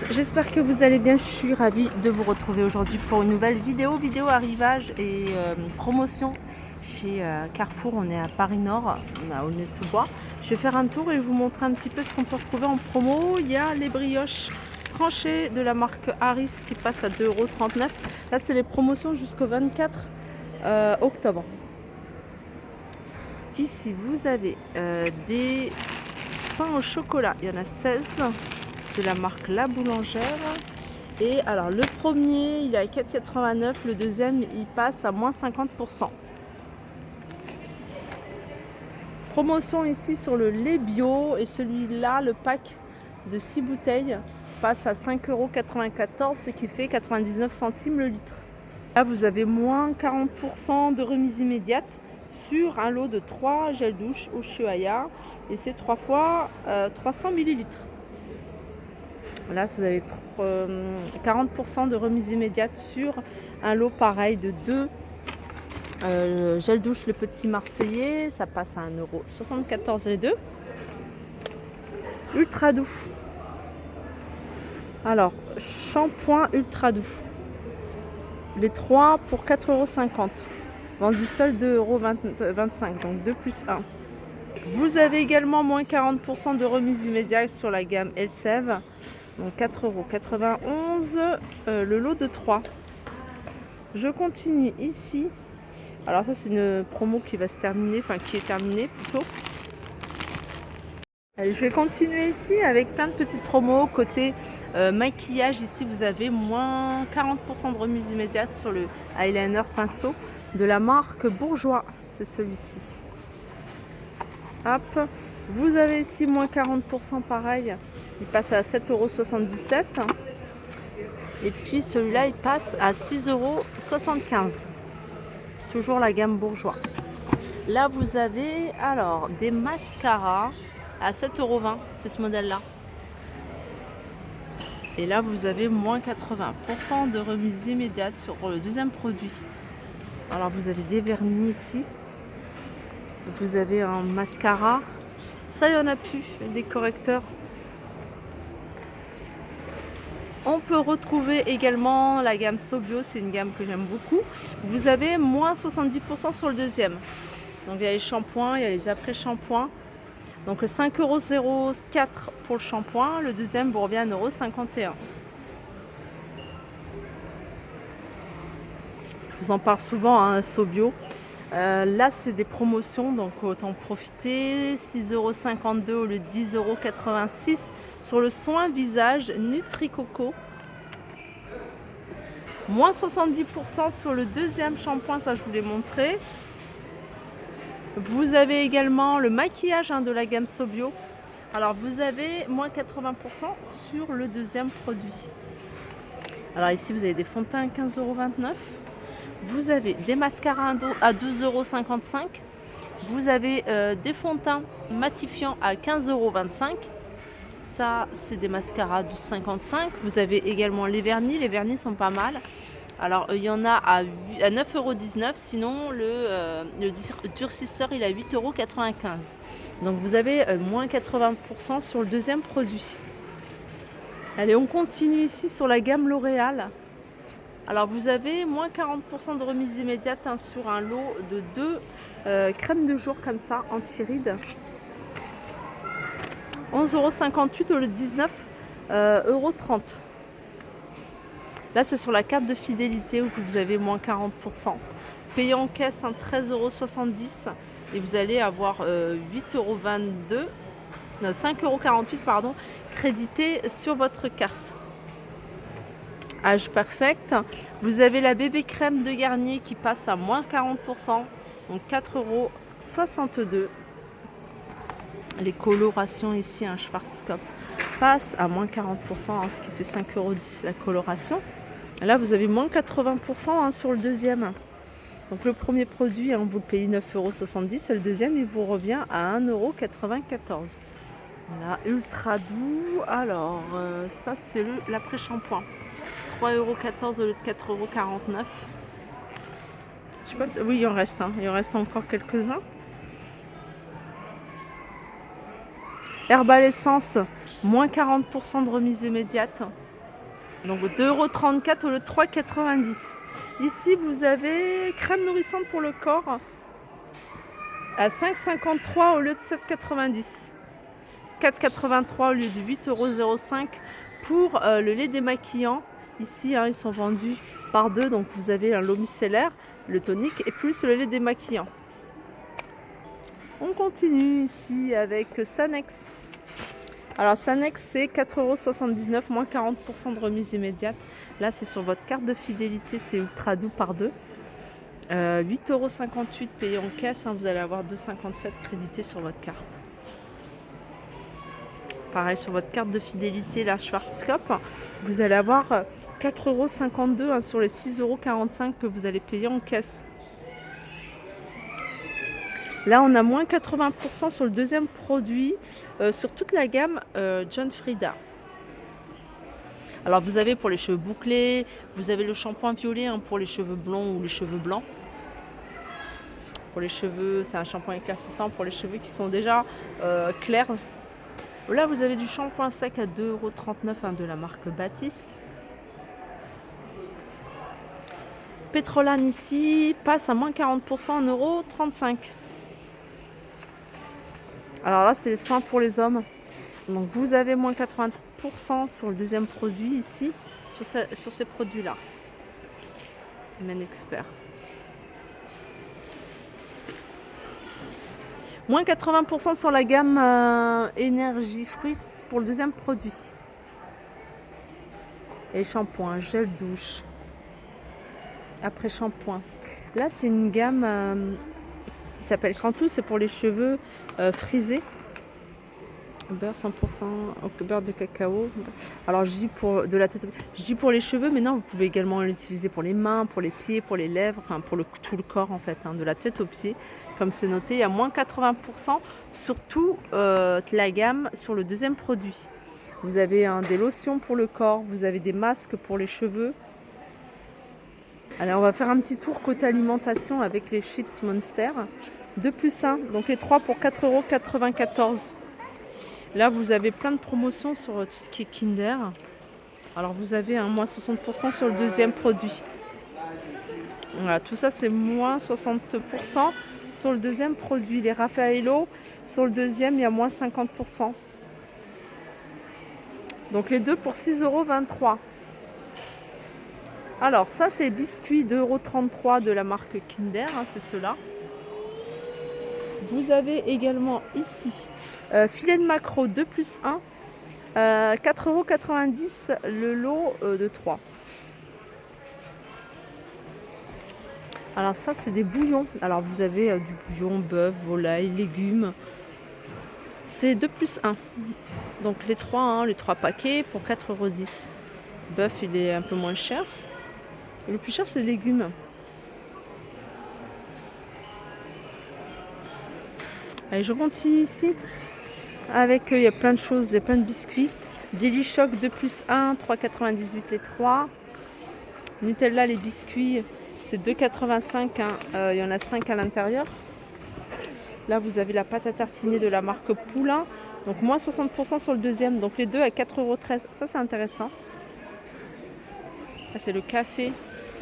tous, j'espère que vous allez bien. Je suis ravie de vous retrouver aujourd'hui pour une nouvelle vidéo arrivage et promotion chez Carrefour. On est à Paris Nord, à Aulnay-sous-Bois. Je vais faire un tour et vous montrer un petit peu ce qu'on peut retrouver en promo. Il y a les brioches tranchées de la marque Harris qui passent à 2,39 €. Là, c'est les promotions jusqu'au 24 octobre. Ici, vous avez des pains au chocolat. Il y en a 16 de la marque La Boulangère. Et alors, le premier, il est à 4,89 €. Le deuxième, il passe à moins 50%. Promotion ici sur le lait bio. Et celui-là, le pack de 6 bouteilles, passe à 5,94 €, ce qui fait 99 centimes le litre. Là, vous avez moins 40% de remise immédiate sur un lot de 3 gels douche Ushuaïa. Et c'est 3 fois 300 ml. Là, vous avez 40% de remise immédiate sur un lot pareil de 2 gel douche le petit marseillais. Ça passe à 1,74 € les deux. Ultra doux. Alors, shampoing ultra doux. Les 3 pour 4,50 €. Vendu seul 2,25 €, donc 2 plus 1. Vous avez également moins 40% de remise immédiate sur la gamme Elsev. Donc 4,91 € le lot de 3. Je continue ici. Alors ça, c'est une promo qui va se terminer, enfin qui est terminée plutôt. Allez, je vais continuer ici avec plein de petites promos. Côté maquillage, ici vous avez moins 40% de remise immédiate sur le eyeliner pinceau de la marque Bourjois. C'est celui-ci. Hop. Vous avez ici moins 40% pareil. Il passe à 7,77 €. Et puis celui-là, il passe à 6,75 €. Toujours la gamme Bourjois. Là, vous avez alors des mascaras à 7,20 €. C'est ce modèle-là. Et là, vous avez moins 80% de remise immédiate sur le deuxième produit. Alors, vous avez des vernis ici. Vous avez un mascara. Ça, il n'y en a plus. Des correcteurs. On peut retrouver également la gamme Sobio, c'est une gamme que j'aime beaucoup. Vous avez moins 70% sur le deuxième. Donc il y a les shampoings, il y a les après-shampoings. Donc 5,04 € pour le shampoing, le deuxième vous revient à 1,51 €. Je vous en parle souvent, hein, Sobio. Là, c'est des promotions, donc autant profiter. 6,52 € au lieu de 10,86 € sur le soin visage Nutri-Coco. Moins 70% sur le deuxième shampoing, ça je vous l'ai montré. Vous avez également le maquillage de la gamme Sobio. Alors vous avez moins 80% sur le deuxième produit. Alors ici vous avez des fonds de teint à 15,29 €. Vous avez des mascaras à 12,55 €. Vous avez des fonds de teint matifiants à 15,25 €. Ça, c'est des mascaras à 12,55 €. Vous avez également les vernis. Les vernis sont pas mal. Alors, il y en a à 9,19 €. Sinon, le durcisseur, il est à 8,95 €. Donc, vous avez moins 80% sur le deuxième produit. Allez, on continue ici sur la gamme L'Oréal. Alors, vous avez moins 40% de remise immédiate sur un lot de 2 crèmes de jour comme ça, anti-rides. 11,58 € au lieu de 19,30 €. Là, c'est sur la carte de fidélité où vous avez moins 40%. Payé en caisse, 13,70 € et vous allez avoir 8,22 €, 5,48 € pardon, crédité sur votre carte. Âge Perfect. Vous avez la bébé crème de Garnier qui passe à moins 40%, donc 4,62 €. Les colorations ici, un Schwarzkopf passe à moins 40%, ce qui fait 5,10 € la coloration. Là, vous avez moins 80% sur le deuxième. Donc le premier produit, vous le payez 9,70 € et le deuxième, il vous revient à 1,94 €. Voilà, ultra doux. Alors, ça, c'est l'après-shampoing. 3,14 € au lieu de 4,49 €. Je sais pas si... Oui, il en reste. Il en reste encore quelques-uns. Herbal Essence, moins 40% de remise immédiate. Donc 2,34 € au lieu de 3,90 €. Ici, vous avez crème nourrissante pour le corps à 5,53 € au lieu de 7,90 €. 4,83 € au lieu de 8,05 € pour le lait démaquillant. Ici, hein, ils sont vendus par deux. Donc vous avez un l'eau micellaire, le tonique et plus le lait démaquillant. On continue ici avec Sanex. Alors Sanex, c'est 4,79 €, moins 40% de remise immédiate. Là, c'est sur votre carte de fidélité, c'est ultra doux par deux. 8,58 € payé en caisse, hein, vous allez avoir 2,57 € crédité sur votre carte. Pareil, sur votre carte de fidélité, la Schwarzkopf, vous allez avoir 4,52 € hein, sur les 6,45 € que vous allez payer en caisse. Là, on a moins 80% sur le deuxième produit, sur toute la gamme John Frieda. Alors, vous avez pour les cheveux bouclés, vous avez le shampoing violet hein, pour les cheveux blonds ou les cheveux blancs. Pour les cheveux, c'est un shampoing éclaircissant pour les cheveux qui sont déjà clairs. Là, vous avez du shampoing sec à 2,39 € hein, de la marque Baptiste. Pétrolane ici passe à moins 40% en €35. Alors là, c'est les soins pour les hommes. Donc vous avez moins 80% sur le deuxième produit ici, sur ces produits-là. Men Expert. Moins 80% sur la gamme énergie fruits pour le deuxième produit. Et shampoing, gel douche. Après shampoing. Là, c'est une gamme qui s'appelle Cantou, c'est pour les cheveux frisés. Beurre 100%, beurre de cacao. Alors je dis pour de la tête, je dis pour les cheveux, mais non, vous pouvez également l'utiliser pour les mains, pour les pieds, pour les lèvres, enfin pour tout le corps en fait, hein, de la tête aux pieds, comme c'est noté. Il y a moins 80% sur toute la gamme sur le deuxième produit. Vous avez des lotions pour le corps, vous avez des masques pour les cheveux. Alors on va faire un petit tour côté alimentation avec les chips Monster. 2 plus 1, donc les 3 pour 4,94 €. Là, vous avez plein de promotions sur tout ce qui est Kinder. Alors, vous avez un moins 60% sur le deuxième produit. Voilà, tout ça, c'est moins 60% sur le deuxième produit. Les Raffaello, sur le deuxième, il y a moins 50%. Donc, les deux pour 6,23 €. Alors, ça, c'est biscuits 2,33 € de la marque Kinder, hein, c'est ceux-là. Vous avez également ici filet de maquereau 2 plus 1, 4,90 € le lot de 3. Alors ça, c'est des bouillons. Alors vous avez du bouillon, bœuf, volaille, légumes. C'est 2 plus 1. Donc les 3, hein, les 3 paquets pour 4,10 €. Bœuf, il est un peu moins cher. Et le plus cher, c'est les légumes. Allez, je continue ici avec, il y a plein de choses, il y a plein de biscuits. Daily Choc 2 plus 1, 3,98 € les 3. Nutella, les biscuits, c'est 2,85 €, hein, il y en a 5 à l'intérieur. Là, vous avez la pâte à tartiner de la marque Poulain. Donc, moins 60% sur le deuxième. Donc, les deux à 4,13 €. Ça, c'est intéressant. Là, c'est le café.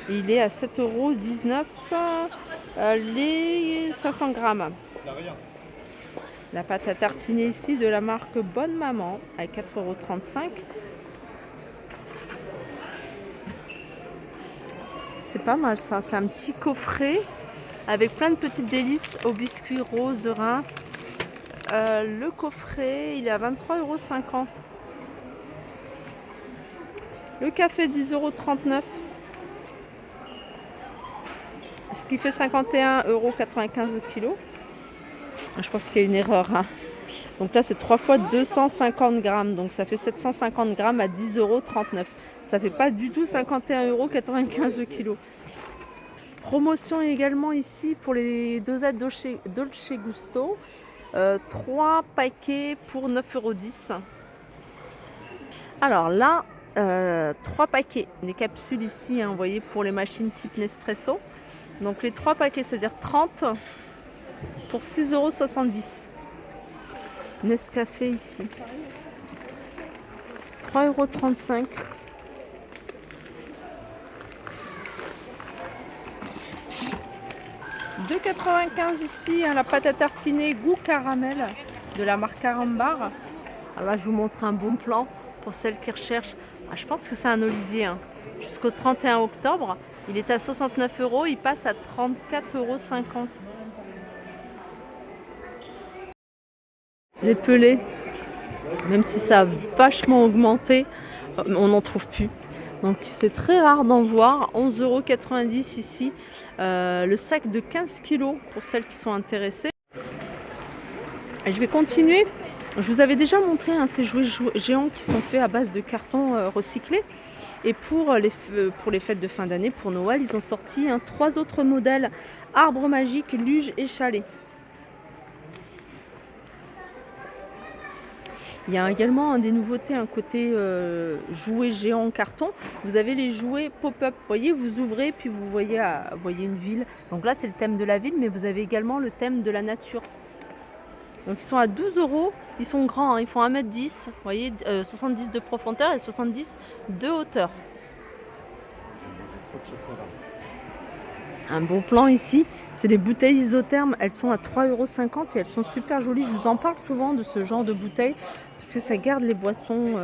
Et il est à 7,19 € les 500 grammes. La pâte à tartiner ici de la marque Bonne Maman à 4,35 €. C'est pas mal ça, c'est un petit coffret avec plein de petites délices aux biscuits roses de Reims. Le coffret, il est à 23,50 €. Le café 10,39 €. Ce qui fait 51,95 € au kilo. Je pense qu'il y a une erreur. Hein. Donc là, c'est 3 fois 250 grammes. Donc ça fait 750 grammes à 10,39 €. Ça fait pas du tout 51,95 € au kilo. Promotion également ici pour les dosettes Dolce Gusto. 3 paquets pour 9,10 €. Alors là, 3 paquets. Des capsules ici, hein, vous voyez, pour les machines type Nespresso. Donc les 3 paquets, c'est-à-dire 30 pour 6,70 €. Nescafé ici. 3,35 €. 2,95 ici, hein, la pâte à tartiner goût caramel de la marque Carambar. Alors là, je vous montre un bon plan pour celles qui recherchent. Ah, je pense que c'est un olivier. Hein. Jusqu'au 31 octobre, il était à 69 €, il passe à 34,50 €. Les pelés, même si ça a vachement augmenté, on n'en trouve plus. Donc c'est très rare d'en voir. 11,90 € ici. Le sac de 15 kg pour celles qui sont intéressées. Et je vais continuer. Je vous avais déjà montré hein, ces jouets géants qui sont faits à base de carton recyclé. Et pour les fêtes de fin d'année, pour Noël, ils ont sorti 3 autres modèles. Arbre magique, luge et chalet. Il y a également des nouveautés, un côté jouets géants en carton. Vous avez les jouets pop-up. Vous voyez, vous ouvrez, puis vous voyez une ville. Donc là, c'est le thème de la ville, mais vous avez également le thème de la nature. Donc ils sont à 12 €. Ils sont grands, hein, ils font 1,10 m. Vous voyez, 70 de profondeur et 70 de hauteur. Un bon plan ici, c'est les bouteilles isothermes. Elles sont à 3,50 € et elles sont super jolies. Je vous en parle souvent de ce genre de bouteilles parce que ça garde les boissons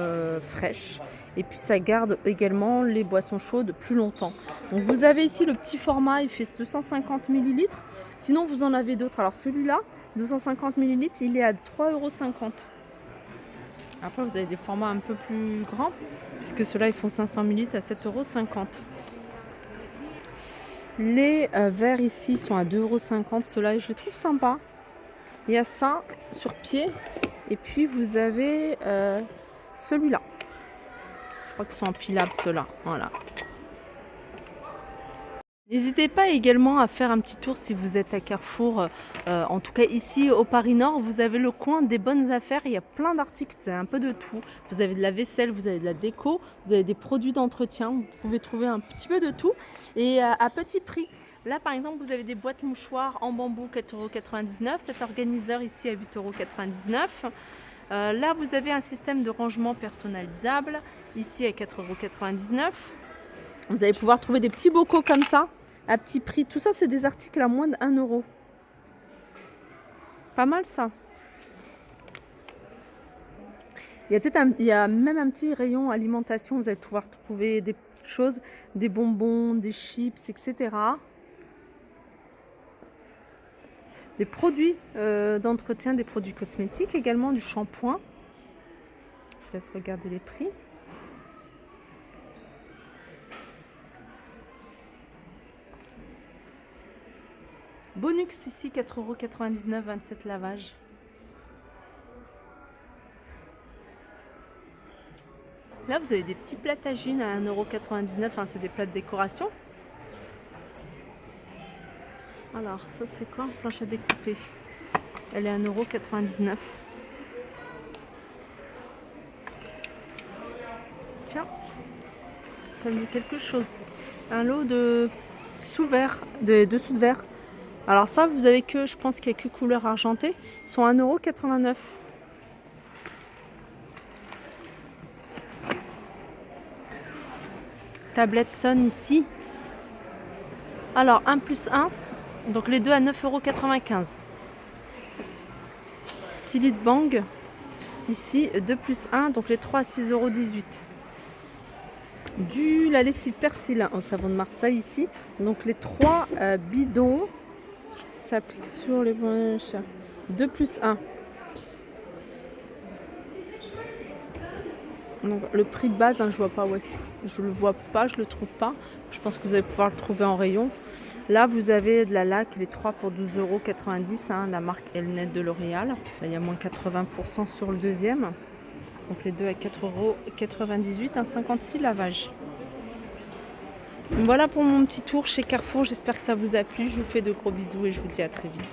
fraîches et puis ça garde également les boissons chaudes plus longtemps. Donc vous avez ici le petit format, il fait 250 ml. Sinon vous en avez d'autres. Alors celui-là, 250 ml, il est à 3,50 €. Après vous avez des formats un peu plus grands puisque ceux-là ils font 500 ml à 7,50 €. Les verres ici sont à 2,50 €. Ceux-là, je les trouve sympas. Il y a ça sur pied. Et puis, vous avez celui-là. Je crois qu'ils sont empilables, ceux-là. Voilà. N'hésitez pas également à faire un petit tour si vous êtes à Carrefour. En tout cas, ici au Paris Nord, vous avez le coin des bonnes affaires. Il y a plein d'articles, vous avez un peu de tout. Vous avez de la vaisselle, vous avez de la déco, vous avez des produits d'entretien. Vous pouvez trouver un petit peu de tout et à petit prix. Là, par exemple, vous avez des boîtes mouchoirs en bambou, 4,99 €. Cet organiseur ici à 8,99 €. Là, vous avez un système de rangement personnalisable, ici à 4,99 €. Vous allez pouvoir trouver des petits bocaux comme ça, à petit prix. Tout ça, c'est des articles à moins de 1 €. Pas mal ça. Il y a même un petit rayon alimentation. Vous allez pouvoir trouver des petites choses, des bonbons, des chips, etc. Des produits d'entretien, des produits cosmétiques également, du shampoing. Je vous laisse regarder les prix. Bonux ici, 4,99 €, 27 lavages. Là, vous avez des petits plats tagines à 1,99 €. C'est des plats de décoration. Alors, ça c'est quoi? Planche à découper. Elle est à 1,99 €. Tiens, ça me dit quelque chose. Un lot de sous-verres, de dessous de verre. Alors ça, vous avez que, je pense qu'il n'y a que couleur argentée. Ils sont à 1,89 €. Tablette Son ici. Alors 1 + 1, donc les deux à 9,95 €. 6 litres Bang, ici 2 + 1, donc les 3 à 6,18 €. La lessive persil au savon de Marseille ici, donc les 3 bidons s'applique sur les 2 + 1. Donc le prix de base, je vois pas où est-ce, je le vois pas, je le trouve pas. Je pense que vous allez pouvoir le trouver en rayon. Là, vous avez de la laque, les 3 pour 12,90 €, la marque Elnet de L'Oréal. Là, il y a moins 80% sur le deuxième. Donc les deux à 4,98 €, 56 lavages. Voilà pour mon petit tour chez Carrefour. J'espère que ça vous a plu. Je vous fais de gros bisous et je vous dis à très vite.